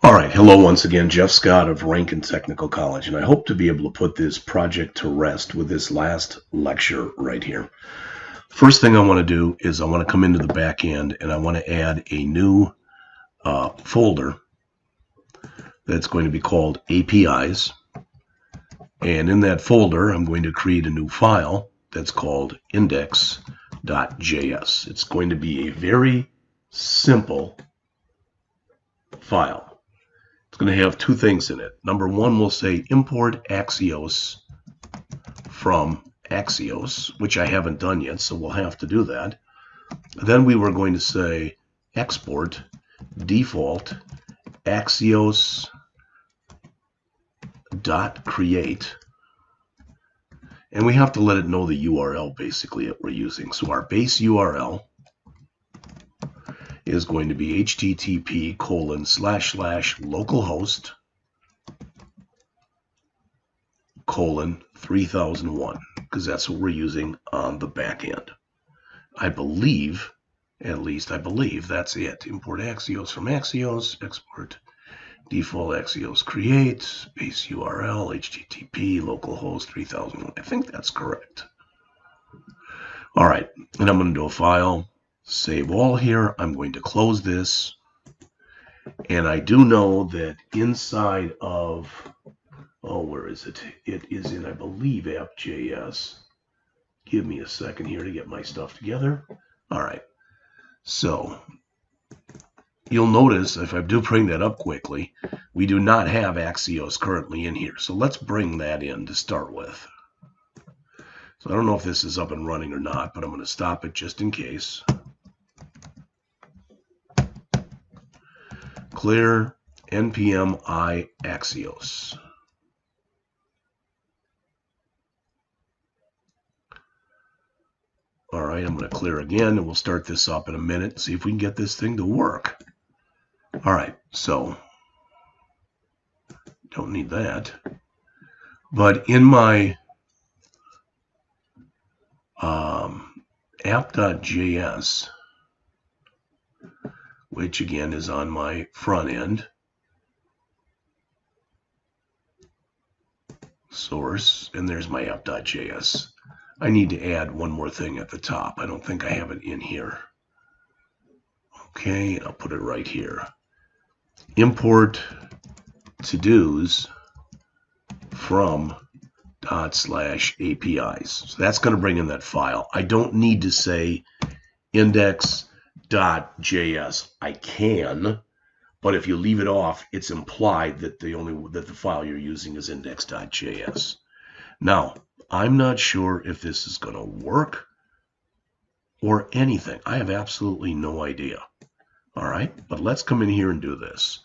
All right, hello once again, Jeff Scott of Rankin Technical College, and I hope to be able to put this project to rest with this last lecture right here. First thing I want to do is I want to come into the back end and I want to add a new folder that's going to be called APIs. And in that folder, I'm going to create a new file that's called index.js. It's going to be a very simple file. It's going to have two things in it. Number one, we'll say import Axios from Axios, which I haven't done yet, so we'll have to do that. Then we were going to say export default Axios .create, and we have to let it know the URL basically that we're using. So our base URL is going to be http://localhost:3001, because that's what we're using on the back end. I believe, at least I believe, that's it. Import Axios from Axios, export default Axios create, base URL, http, localhost 3001. I think that's correct. All right, and I'm going to do a file. Save all here. I'm going to close this. And I do know that inside of, where is it? It is in, I believe, app.js. Give me a second here to get my stuff together. All right. So you'll notice if I do bring that up quickly, we do not have Axios currently in here. So let's bring that in to start with. So I don't know if this is up and running or not, but I'm going to stop it just in case. Clear npm I Axios. All right, I'm going to clear again, and we'll start this up in a minute, see if we can get this thing to work. All right, so don't need that. But in my app.js, which again is on my front end, source, and there's my app.js. I need to add one more thing at the top. I don't think I have it in here. Okay, I'll put it right here. Import to-dos from /APIs. So that's going to bring in that file. I don't need to say index.js. I can, but if you leave it off, it's implied that the file you're using is index.js. Now, I'm not sure if this is going to work or anything. I have absolutely no idea. All right, but let's come in here and do this.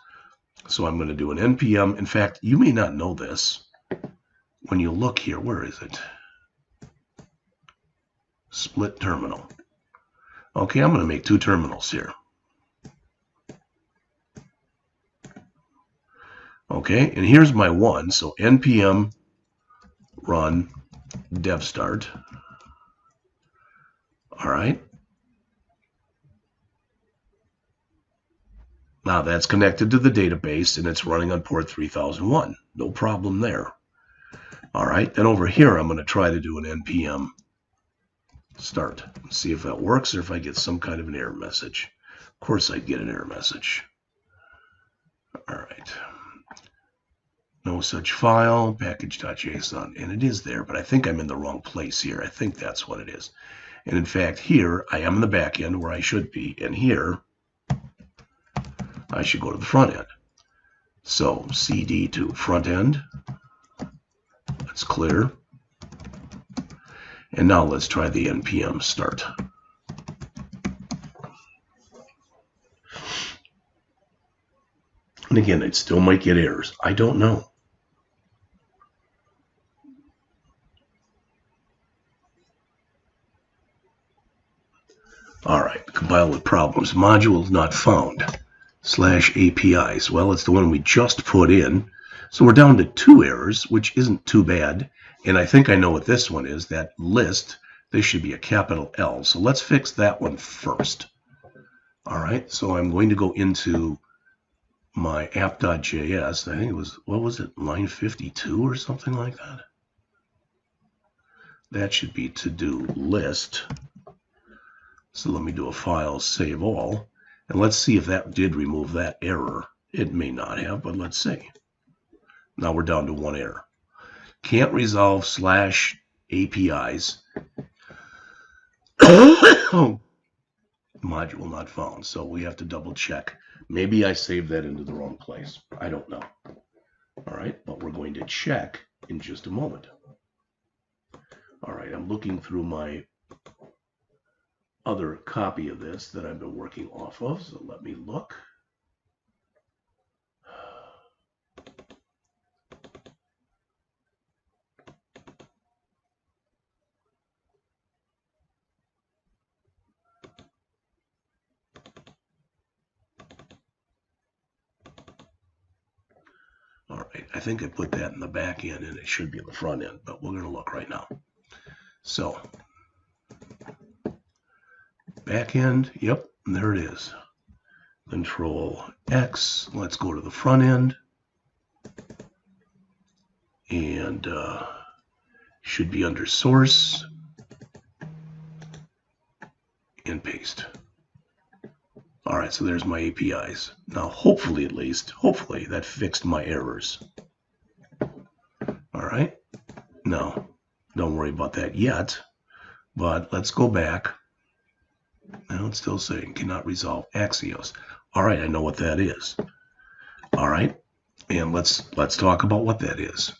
So I'm going to do an npm. In fact, you may not know this. When you look here, where is it? Split terminal. Okay, I'm going to make two terminals here. Okay, and here's my one. So npm run dev start. All right. Now that's connected to the database and it's running on port 3001. No problem there. All right, then over here I'm going to try to do an npm start. See if that works or if I get some kind of an error message. Of course I get an error message. All right. No such file, package.json, and it is there, but I think I'm in the wrong place here. I think that's what it is. And in fact, here I am in the back end where I should be, and here I should go to the front end. So cd to front end. That's clear. And now let's try the npm start. And again, it still might get errors. I don't know. All right, compile with problems. Modules not found. /APIs. Well, it's the one we just put in. So we're down to 2 errors, which isn't too bad. And I think I know what this one is. That list, this should be a capital L. So let's fix that one first. All right, so I'm going to go into my app.js, I think it was, what was it, line 52 or something like that? That should be to-do list. So let me do a file, save all, and let's see if that did remove that error. It may not have, but let's see. Now we're down to one error. Can't resolve /APIs. Module not found. So we have to double check. Maybe I saved that into the wrong place. I don't know. All right, but we're going to check in just a moment. All right, I'm looking through my other copy of this that I've been working off of. So let me look. All right, I think I put that in the back end and it should be in the front end, but we're going to look right now. So, back end, yep, there it is. Control X, let's go to the front end. And should be under source. And paste. All right, so there's my APIs. Now, hopefully, at least, hopefully, that fixed my errors. All right. No, don't worry about that yet. But let's go back. Now it's still saying cannot resolve Axios. All right, I know what that is. All right, and let's talk about what that is.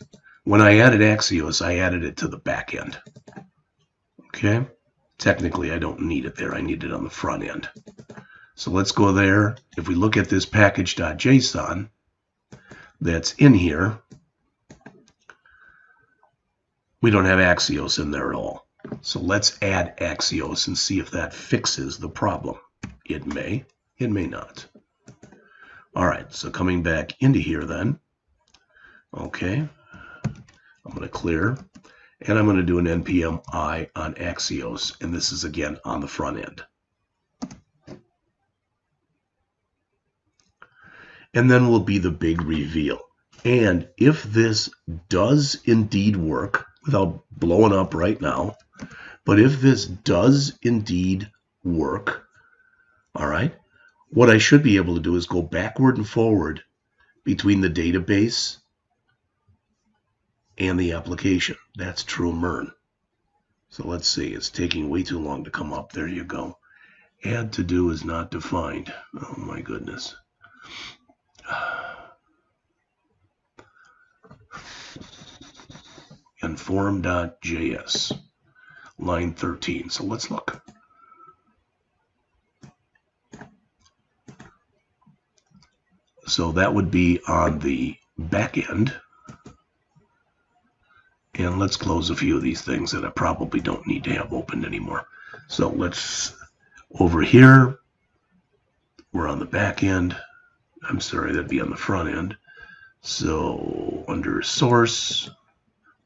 When I added Axios, I added it to the back end. Okay. Technically, I don't need it there. I need it on the front end. So let's go there. If we look at this package.json that's in here, we don't have Axios in there at all. So let's add Axios and see if that fixes the problem. It may not. All right, so coming back into here then. Okay, I'm going to clear. And I'm going to do an npm I on Axios. And this is, again, on the front end. And then will be the big reveal. And if this does indeed work, without blowing up right now, but if this does indeed work, all right, what I should be able to do is go backward and forward between the database and the application. That's true MERN. So let's see, it's taking way too long to come up. There you go. Add to do is not defined. Oh my goodness. And form.js, line 13. So let's look. So that would be on the back end. And let's close a few of these things that I probably don't need to have opened anymore. So let's, over here, we're on the back end. I'm sorry, that'd be on the front end. So under source,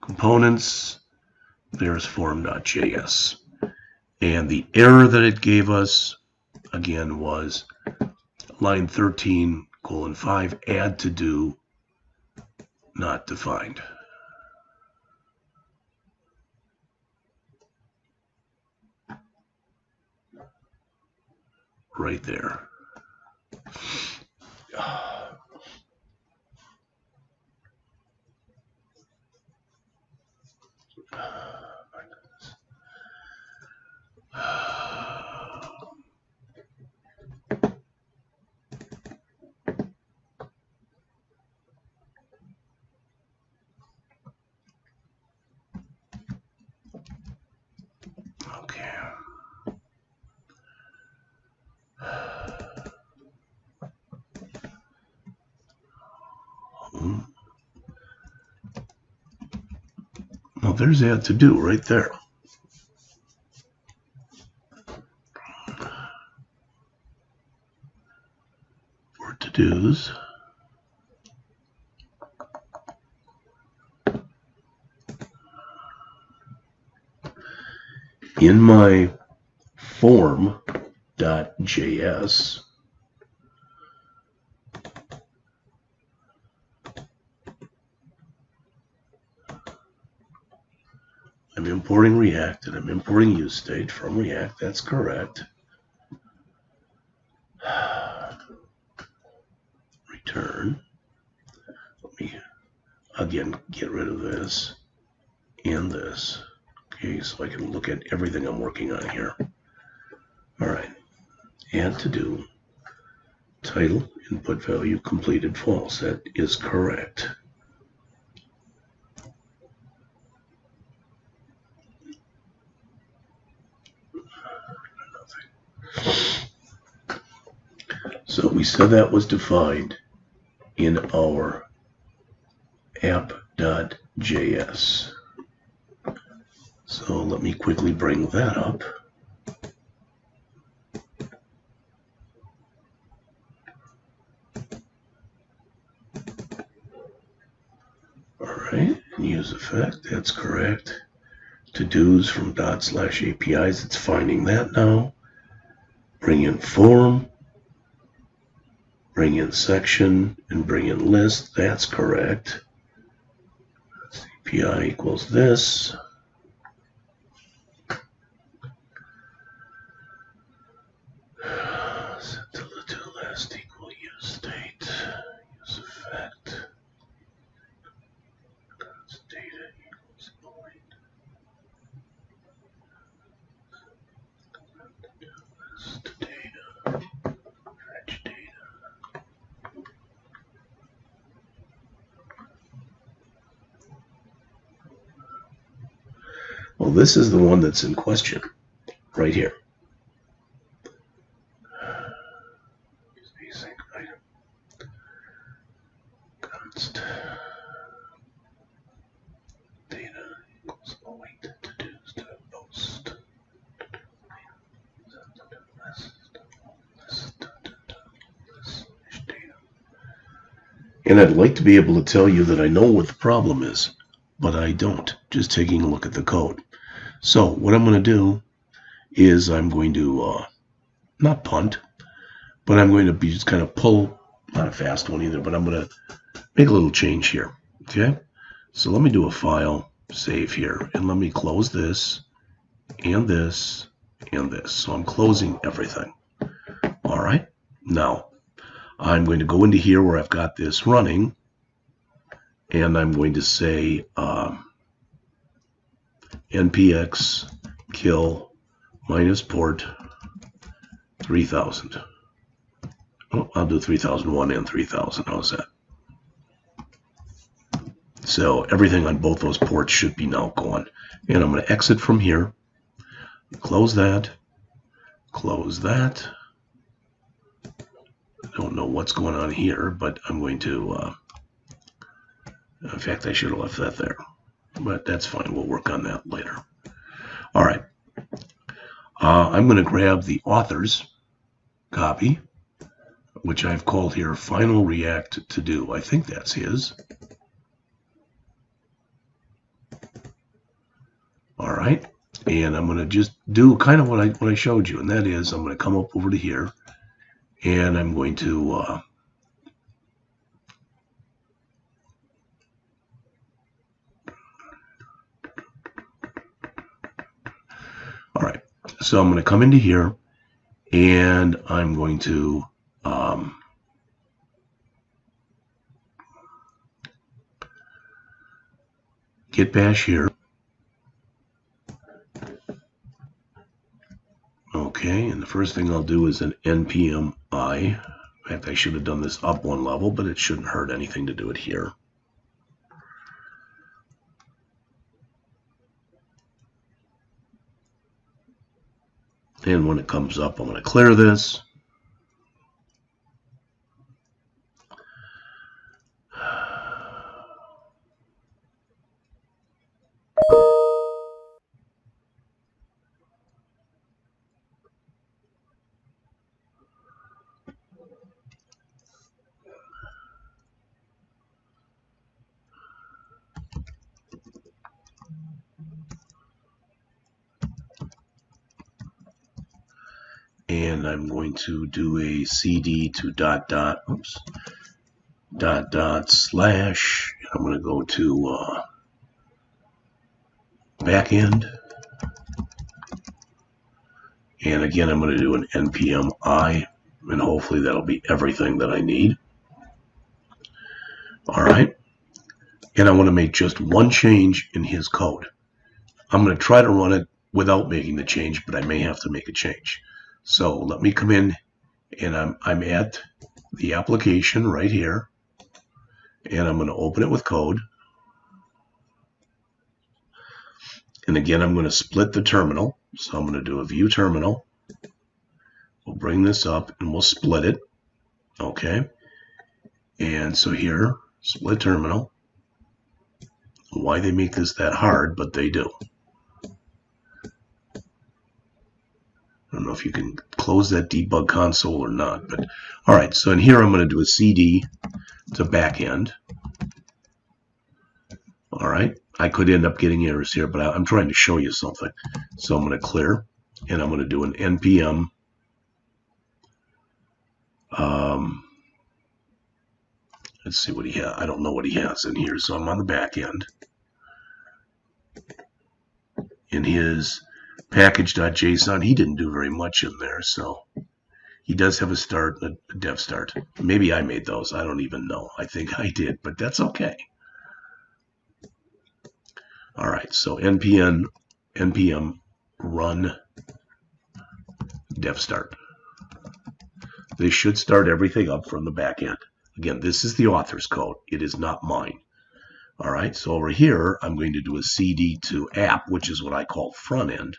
components, there's form.js. And the error that it gave us, again, was line 13:5, add to do, not defined. Right there. Okay. Well, there's add to do right there. For to-dos. In my form.js, I'm importing React and I'm importing useState from React. That's correct. Return. Let me again get rid of this and this. Okay, so I can look at everything I'm working on here. All right. Add to do. Title, input value, completed, false. That is correct. So we said that was defined in our app.js. So let me quickly bring that up. All right, use effect, that's correct. To-dos from /APIs, it's finding that now. Bring in form, bring in section, and bring in list, that's correct. API equals this. Set to last equal useState, use effect. Data equals void. List data. Fetch data. Well, this is the one that's in question right here. Async item. Const data equals void. To-dos to post. And I'd like to be able to tell you that I know what the problem is, but I don't, just taking a look at the code. So what I'm going to do is I'm going to, not punt, but I'm going to be just kind of pull, not a fast one either, but I'm going to make a little change here, okay? So let me do a file, save here, and let me close this, and this, and this. So I'm closing everything. All right, now I'm going to go into here where I've got this running, and I'm going to say npx kill minus port 3000. Oh, I'll do 3001 and 3000. How's that? So everything on both those ports should be now gone. And I'm going to exit from here, close that, close that. I don't know what's going on here, but I'm going to, in fact, I should have left that there, but that's fine. We'll work on that later. All right. I'm going to grab the author's copy, which I've called here final React to do. I think that's his. All right. And I'm going to just do kind of what I showed you, and that is I'm going to come up over to here, and I'm going to all right. So I'm going to come into here, and I'm going to git bash here. Okay, and the first thing I'll do is an npm I. In fact, I should have done this up one level, but it shouldn't hurt anything to do it here. And when it comes up, I'm going to clear this. And I'm going to do a cd to dot slash. I'm going to go to backend. And again, I'm going to do an npm I, and hopefully that'll be everything that I need. All right. And I want to make just one change in his code. I'm going to try to run it without making the change, but I may have to make a change. So let me come in, and I'm at the application right here, and I'm going to open it with code. And again, I'm going to split the terminal. So I'm going to do a view terminal. We'll bring this up and we'll split it. Okay. And so here, split terminal. Why they make this that hard, but they do. I don't know if you can close that debug console or not, but all right. So in here, I'm going to do a CD to backend. All right. I could end up getting errors here, but I'm trying to show you something. So I'm going to clear, and I'm going to do an npm. Let's see what he has. I don't know what he has in here, so I'm on the back end. In his package.json, he didn't do very much in there, so he does have a start, a dev start. Maybe I made those. I don't even know. I think I did, but that's okay. All right, so npm run dev start. This should start everything up from the back end. Again, this is the author's code. It is not mine. All right, so over here, I'm going to do a CD to app, which is what I call front end.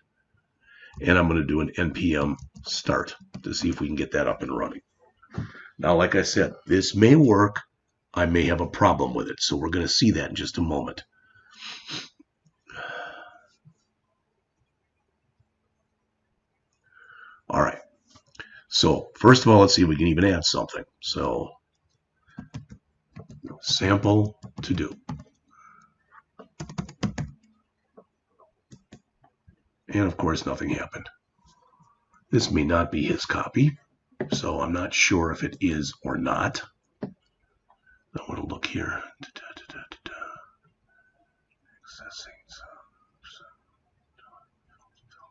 And I'm going to do an npm start to see if we can get that up and running. Now, like I said, this may work. I may have a problem with it. So we're going to see that in just a moment. All right. So first of all, let's see if we can even add something. So sample to do. And of course, nothing happened. This may not be his copy, so I'm not sure if it is or not. I want to look here.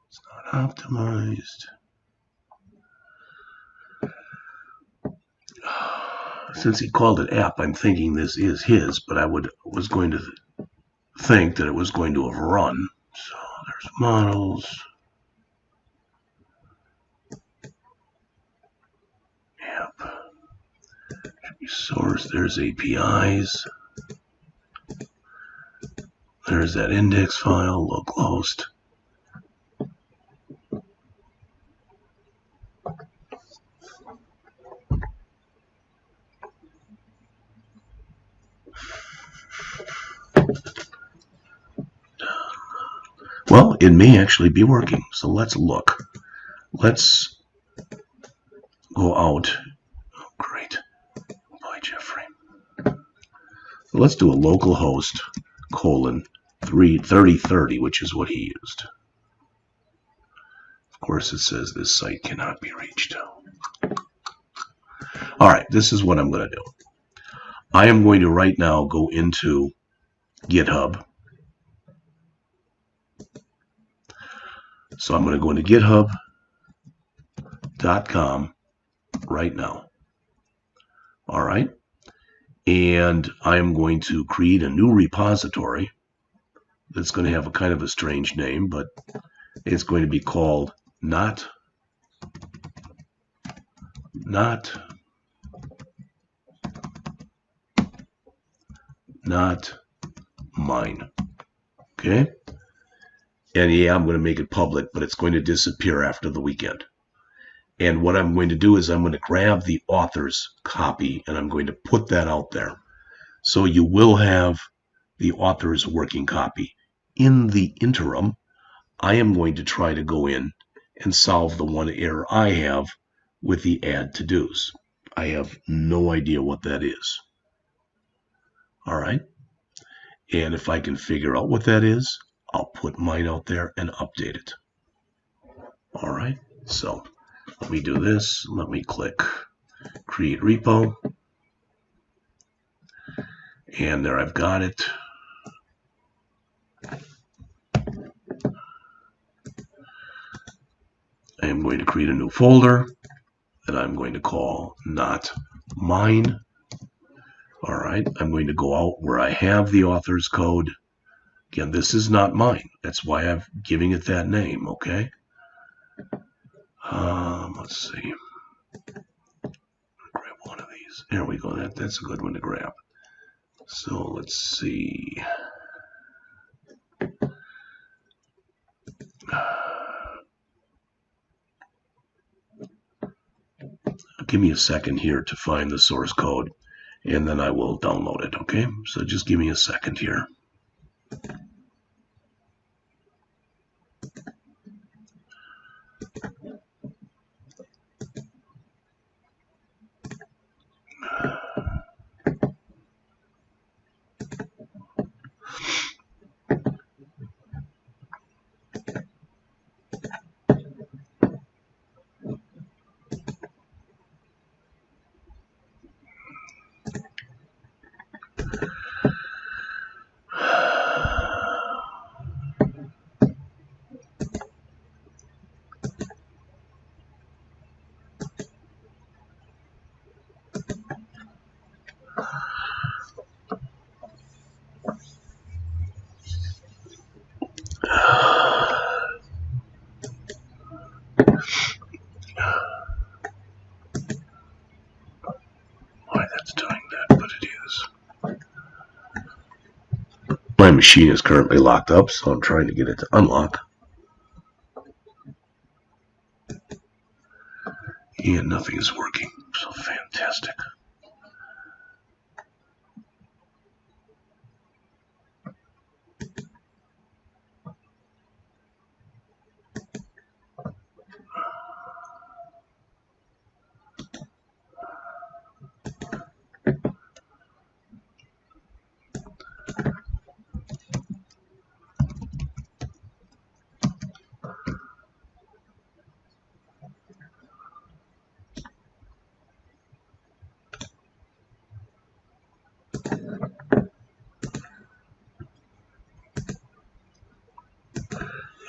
It's not optimized. Since he called it app, I'm thinking this is his, but I was going to think that it was going to have run. So there's models. App. Should be source. There's APIs. There's that index file, localhost. Well, it may actually be working. So let's look. Let's go out. Oh, great. Bye, Jeffrey. So let's do a localhost colon 3030, which is what he used. Of course, it says this site cannot be reached. All right, this is what I'm going to do. I am going to right now go into GitHub. So I'm going to go into github.com right now. All right. And I am going to create a new repository that's going to have a kind of a strange name, but it's going to be called not mine. Okay. And yeah, I'm going to make it public, but it's going to disappear after the weekend. And what I'm going to do is I'm going to grab the author's copy and I'm going to put that out there. So you will have the author's working copy. In the interim, I am going to try to go in and solve the one error I have with the add to-dos. I have no idea what that is. All right. And if I can figure out what that is, I'll put mine out there and update it. All right. So let me do this. Let me click create repo. And there I've got it. I am going to create a new folder that I'm going to call not mine. All right, I'm going to go out where I have the author's code. Again, this is not mine. That's why I'm giving it that name, okay? Let's see. Grab one of these. There we go. That's a good one to grab. So let's see. Give me a second here to find the source code, and then I will download it, okay? So just give me a second here. Why that's doing that, but it is. My machine is currently locked up, so I'm trying to get it to unlock. And nothing is working, so fantastic.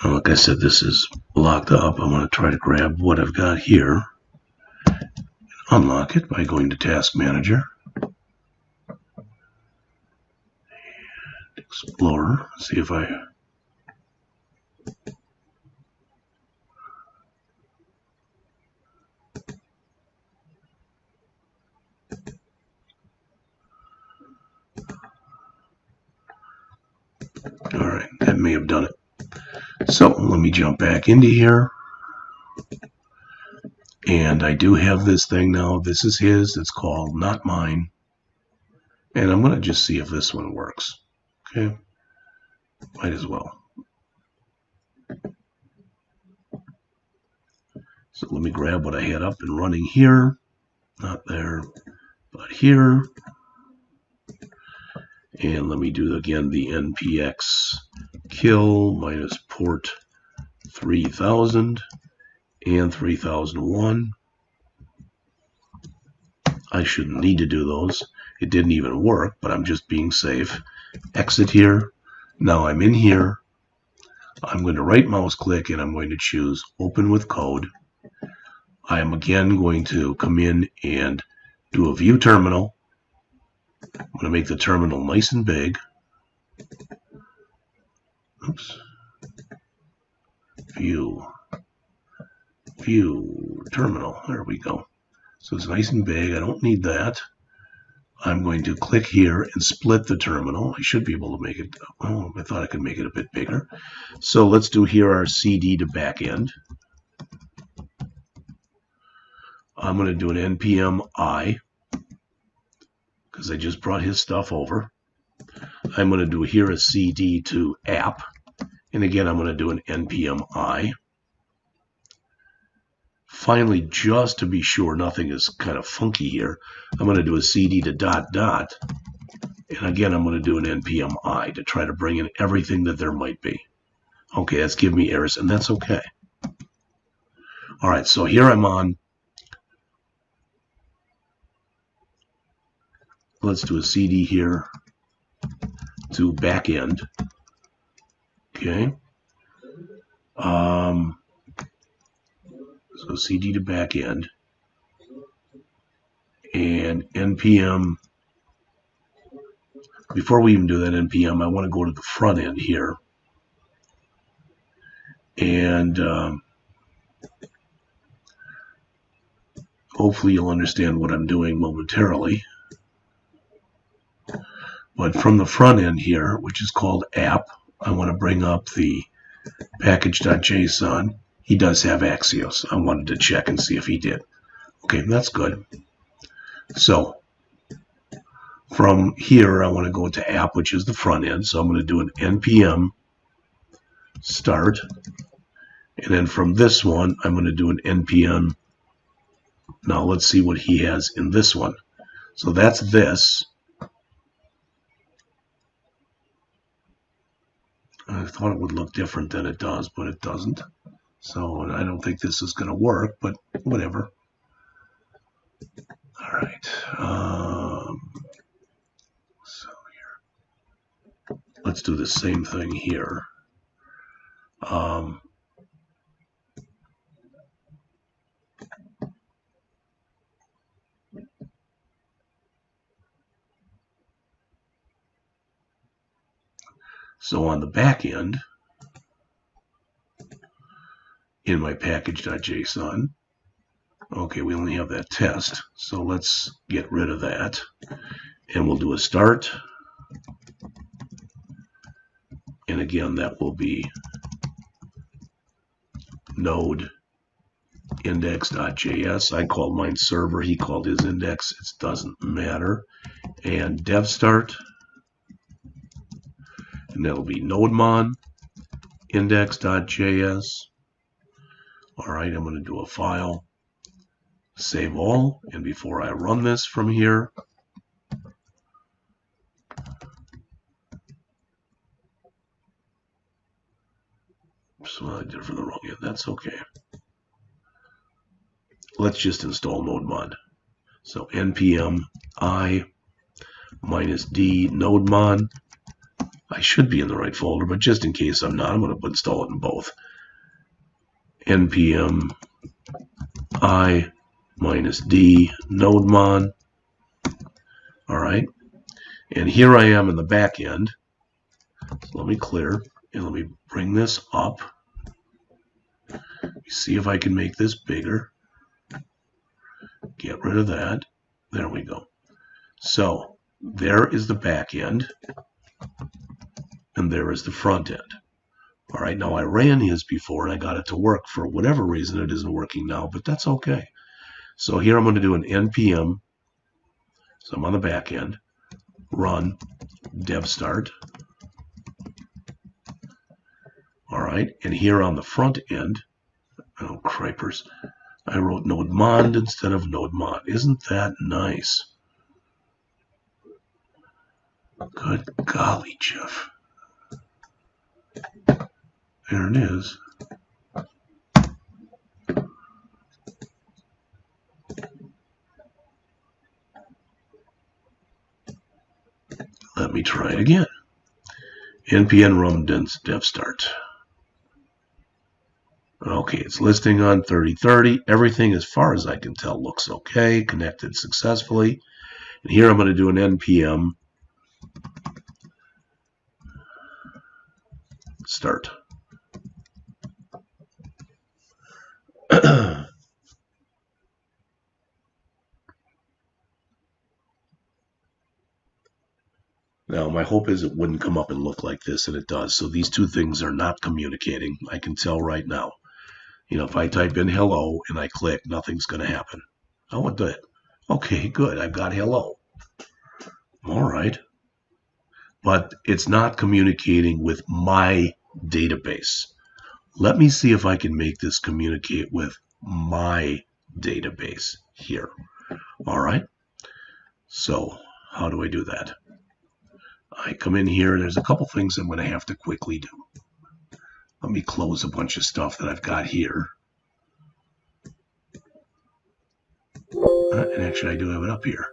Like I said, this is locked up. I'm going to try to grab what I've got here, unlock it by going to Task Manager, Explorer, see if I... Alright, that may have done it. So let me jump back into here. And I do have this thing now. This is his. It's called Not Mine. And I'm going to just see if this one works. Okay. Might as well. So let me grab what I had up and running here. Not there, but here. And let me do again the npx kill minus port 3000 and 3001. I shouldn't need to do those. It didn't even work, but I'm just being safe. Exit here. Now I'm in here. I'm going to right mouse click and I'm going to choose open with code. I am again going to come in and do a view terminal. I'm going to make the terminal nice and big. Oops. View terminal. There we go. So it's nice and big. I don't need that. I'm going to click here and split the terminal. I should be able to make it. Oh, I thought I could make it a bit bigger. So let's do here our CD to backend. I'm going to do an npm I because I just brought his stuff over. I'm going to do here a CD to app. And again, I'm going to do an npm I. Finally, just to be sure nothing is kind of funky here, I'm going to do a CD to dot dot. And again, I'm going to do an npm I to try to bring in everything that there might be. Okay, that's giving me errors, and that's okay. All right, so here I'm on. Let's do a CD here to backend. Okay. So CD to backend and npm. Before we even do that npm, I want to go to the front end here and hopefully you'll understand what I'm doing momentarily. But from the front end here, which is called app, I want to bring up the package.json. He does have Axios. I wanted to check and see if he did. Okay, that's good. So from here, I want to go to app, which is the front end. So I'm going to do an npm start. And then from this one, I'm going to do an npm. Now let's see what he has in this one. So that's this. I thought it would look different than it does, but it doesn't. So I don't think this is going to work, but whatever. All right. So here, let's do the same thing here. So on the back end, in my package.json, okay, we only have that test, so let's get rid of that. And we'll do a start. And again, that will be node index.js. I called mine server, he called his index, it doesn't matter. And dev start. And that'll be nodemon index.js. All right, I'm going to do a file, save all, and before I run this from here, so I did it for the wrong end. That's okay. Let's just install nodemon. So npm I -d nodemon. I should be in the right folder, but just in case I'm not, I'm going to install it in both. npm I -d nodemon. All right, and here I am in the back end. So let me clear and let me bring this up. See if I can make this bigger. Get rid of that. There we go. So there is the back end, and there is the front end. All right, now I ran his before and I got it to work. For whatever reason, it isn't working now, but that's okay. So here I'm going to do an npm. So I'm on the back end. Run dev start. All right, and here on the front end, oh cripers, I wrote nodemon instead of nodemon. Isn't that nice? Good golly, Jeff. There it is. Let me try it again. npm run dev start. Okay, it's listing on 3030. Everything, as far as I can tell, looks okay. Connected successfully. And here I'm going to do an npm start. Now, my hope is it wouldn't come up and look like this, and it does. So these two things are not communicating. I can tell right now. You know, if I type in hello and I click, nothing's going to happen. Oh, it did. Okay, good. I've got hello. All right. But it's not communicating with my database. Let me see if I can make this communicate with my database here. All right. So how do I do that? I come in here, and there's a couple things I'm going to have to quickly do. Let me close a bunch of stuff that I've got here. And actually, I do have it up here.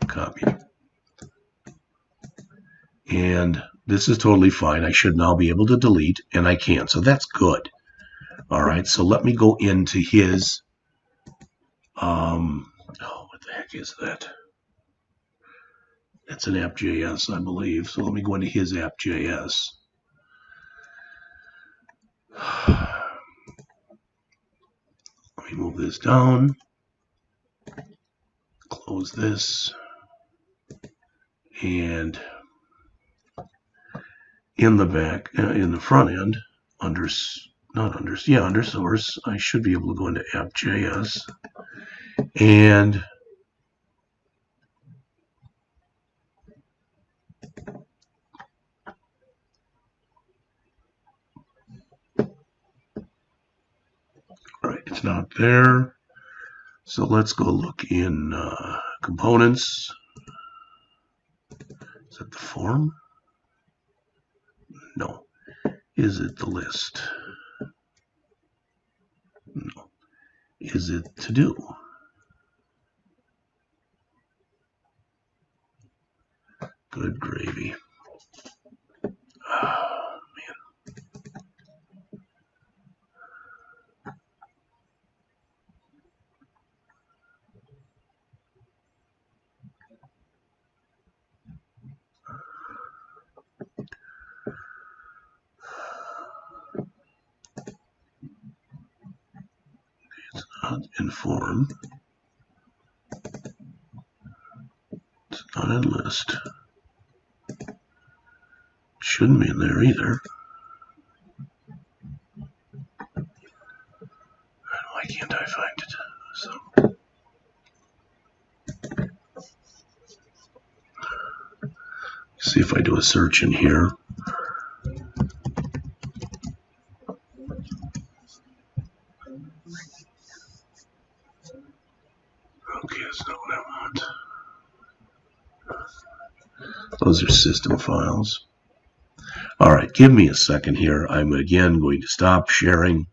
Copy. And this is totally fine. I should now be able to delete, and I can. So that's good. All right, so let me go into his, oh, what the heck is that? That's an app.js, I believe. So let me go into his app.js. Let me move this down. Close this. And in the back, in the front end, under source, I should be able to go into app.js. And all right, it's not there. So let's go look in components. Is that the form? No. Is it the list? No. Is it to do? Good gravy. Oh, man. It's not in form. It's not in list. Shouldn't be in there either. Why can't I find it? So, see if I do a search in here. Okay, that's not what I want. Those are system files. All right, give me a second here. I'm again going to stop sharing,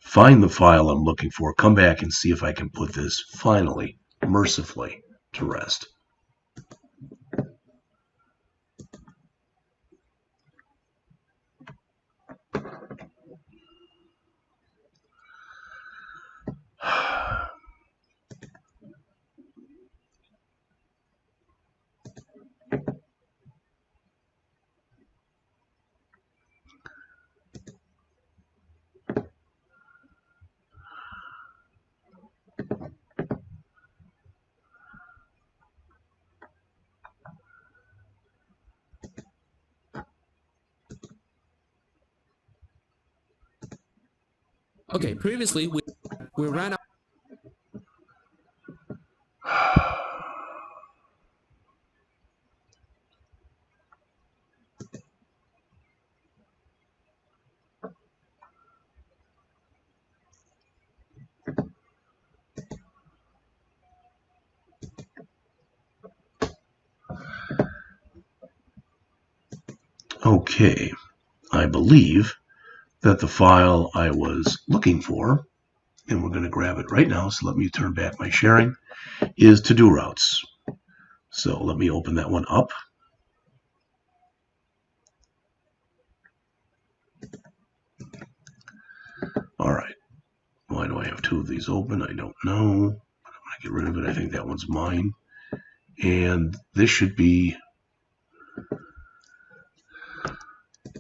find the file I'm looking for, come back and see if I can put this finally, mercifully, to rest. Okay, previously we ran out. Okay, I believe that the file I was looking for, and we're going to grab it right now, so let me turn back my sharing, is to-do routes. So let me open that one up. All right. Why do I have two of these open? I don't know. I'm going to get rid of it. I think that one's mine. And this should be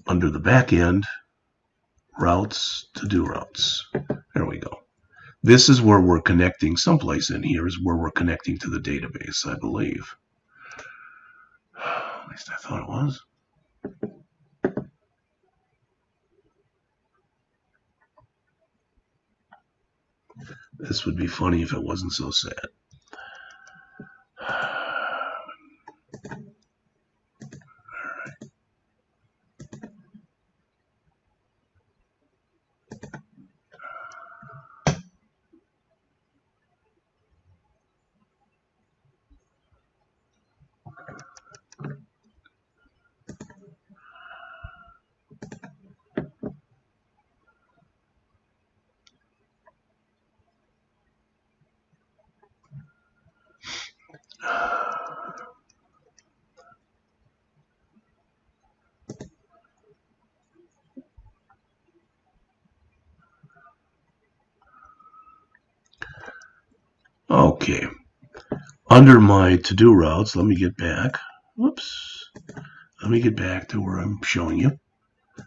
under the back end, routes, to-do routes. There we go. This is where we're connecting, someplace in here is where we're connecting to the database, I believe. At least I thought it was. This would be funny if it wasn't so sad. Okay. Under my to-do routes, let me get back. Whoops. Let me get back to where I'm showing you.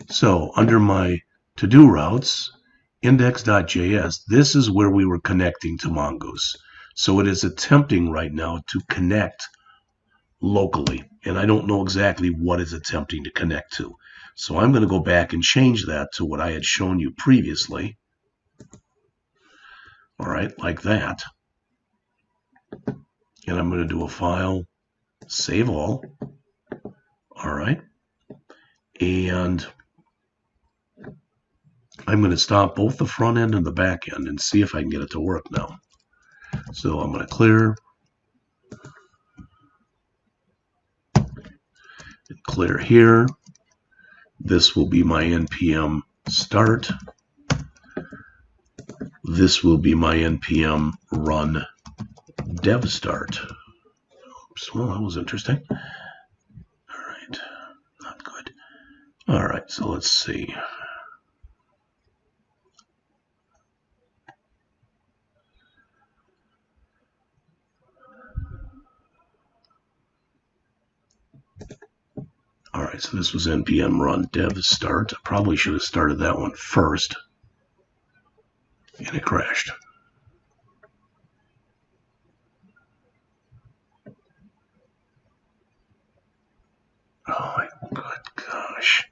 So under my to-do routes, index.js, this is where we were connecting to Mongoose. So it is attempting right now to connect locally. And I don't know exactly what it's attempting to connect to. So I'm going to go back and change that to what I had shown you previously. All right, like that. And I'm going to do a file, save all. All right. And I'm going to stop both the front end and the back end and see if I can get it to work now. So I'm going to clear. Clear here. This will be my npm start. This will be my npm run dev start. Oops, well, that was interesting. All right, not good. All right, so let's see. All right, so this was npm run dev start. I probably should have started that one first, and it crashed. Oh my good gosh.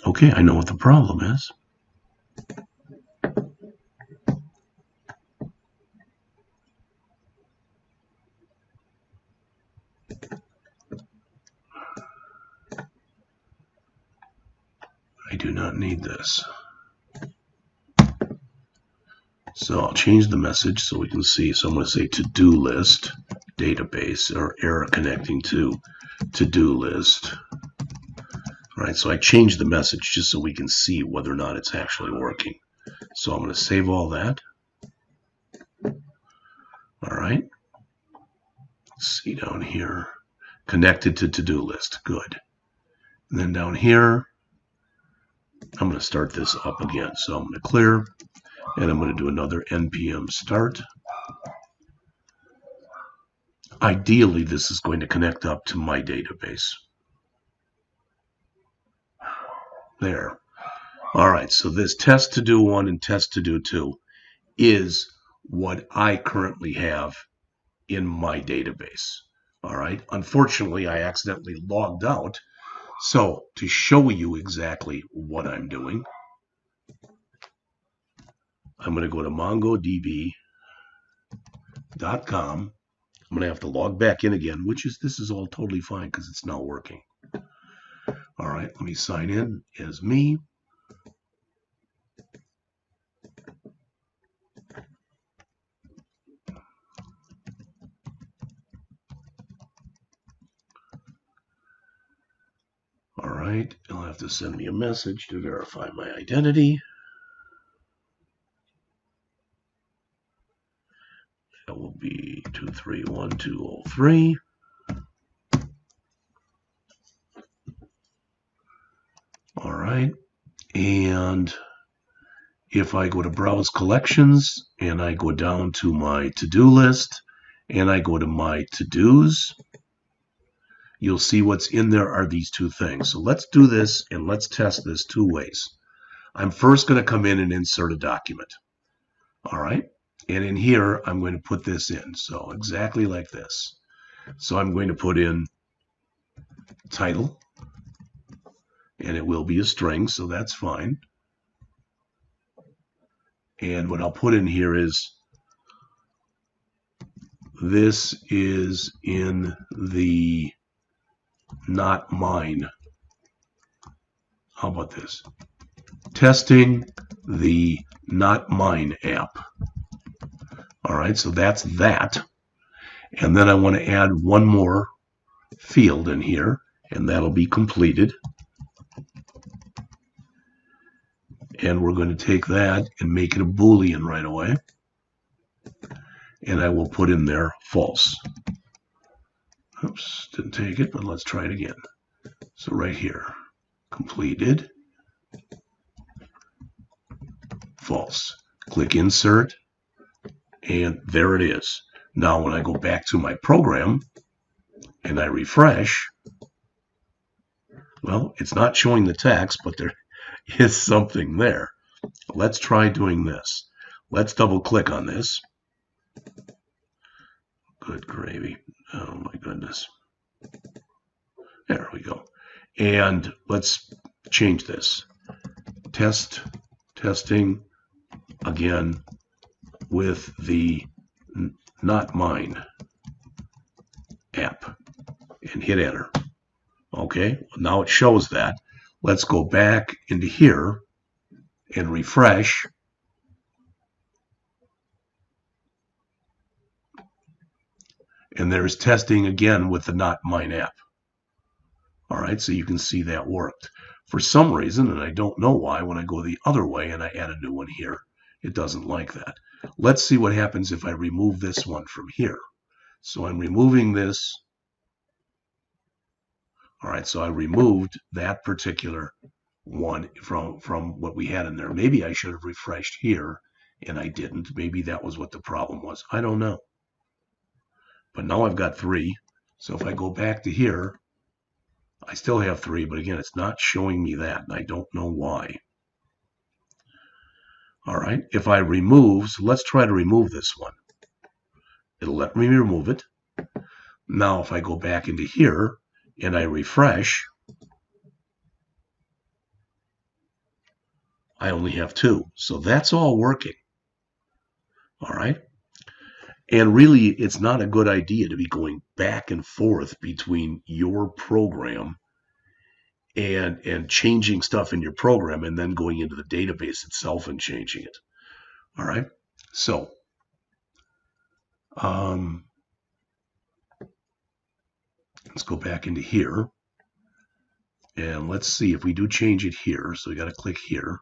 Okay, I know what the problem is. I do not need this. So I'll change the message so we can see. So I'm going to say to-do list database, or error connecting to to-do list. All right, so I changed the message just so we can see whether or not it's actually working. So I'm going to save all that. All right. Let's see down here. Connected to to-do list. Good. And then down here, I'm going to start this up again. So I'm going to clear, and I'm going to do another npm start. Ideally, this is going to connect up to my database. There. All right, so this test to do 1 and test to do 2 is what I currently have in my database. All right. Unfortunately, I accidentally logged out. So to show you exactly what I'm doing, I'm going to go to mongodb.com. I'm going to have to log back in again, this is all totally fine because it's now working. All right, let me sign in as me. All right, it'll have to send me a message to verify my identity. That will be 231203. All right, and if I go to browse collections and I go down to my to-do list and I go to my to-dos, you'll see what's in there are these two things. So let's do this and let's test this 2 ways. I'm first going to come in and insert a document. All right. And in here, I'm going to put this in. So exactly like this. So I'm going to put in title, and it will be a string, so that's fine. And what I'll put in here is, this is in the not mine. How about this? Testing the not mine app. All right, so that's that. And then I want to add one more field in here, and that'll be completed. And we're going to take that and make it a Boolean right away. And I will put in there false. Oops, didn't take it, but let's try it again. So right here, completed, false. Click insert, And there it is. Now, when I go back to my program and I refresh, well, it's not showing the text, but there is something there. Let's try doing this. Let's double click on this. Good gravy. Oh my goodness. There we go. And let's change this. Testing again with the Not Mine app and hit enter. Okay, now it shows that. Let's go back into here and refresh. And there's testing again with the Not Mine app. All right, so you can see that worked. For some reason, and I don't know why, when I go the other way and I add a new one here, it doesn't like that. Let's see what happens if I remove this one from here. So I'm removing this. All right, so I removed that particular one from what we had in there. Maybe I should have refreshed here, and I didn't. Maybe that was what the problem was. I don't know. But now I've got 3. So if I go back to here, I still have 3, but again, it's not showing me that, and I don't know why. All right, if I remove, so let's try to remove this one. It'll let me remove it. Now, if I go back into here and I refresh, I only have 2. So that's all working. All right. And really, it's not a good idea to be going back and forth between your program and changing stuff in your program and then going into the database itself and changing it. All right. So, let's go back into here. And let's see if we do change it here. So we got to click here.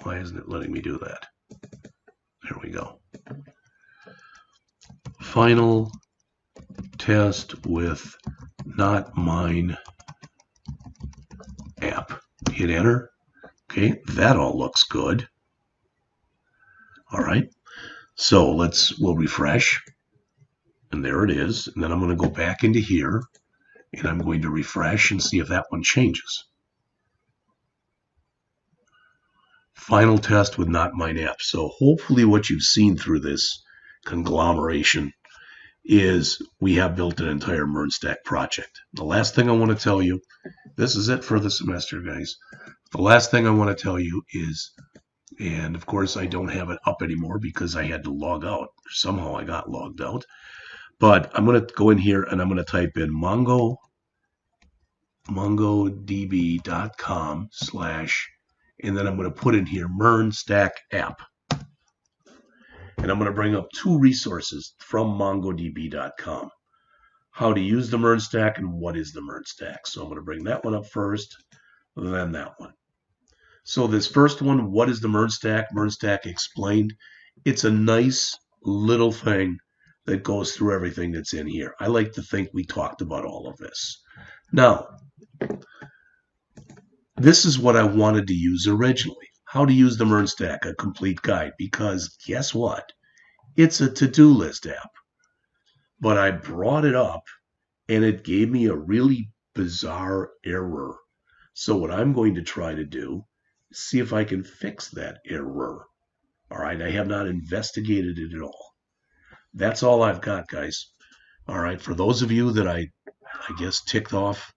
Why isn't it letting me do that? There we go. Final test with Not Mine app. Hit enter. Okay, that all looks good. All right. So we'll refresh. And there it is. And then I'm going to go back into here. And I'm going to refresh and see if that one changes. Final test with Not Mine app. So hopefully what you've seen through this conglomeration is we have built an entire MERN stack project. The last thing I want to tell you, this is it for the semester, guys. The last thing I want to tell you is, and of course I don't have it up anymore because I had to log out. Somehow I got logged out. But I'm going to go in here and I'm going to type in mongodb.com/ and then I'm going to put in here MERN stack app. And I'm going to bring up 2 resources from mongodb.com. How to use the MERN stack and what is the MERN stack. So I'm going to bring that one up first, then that one. So this first one, what is the MERN stack? MERN stack explained. It's a nice little thing that goes through everything that's in here. I like to think we talked about all of this. Now, this is what I wanted to use originally. How to use the MERN stack, a complete guide, because guess what? It's a to-do list app. But I brought it up and it gave me a really bizarre error. So what I'm going to try to do is see if I can fix that error. All right, I have not investigated it at all. That's all I've got, guys. All right, for those of you that I guess ticked off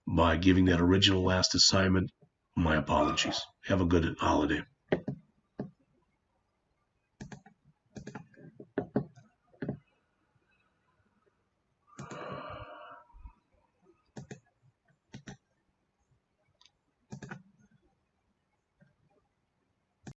by giving that original last assignment, my apologies. Have a good holiday.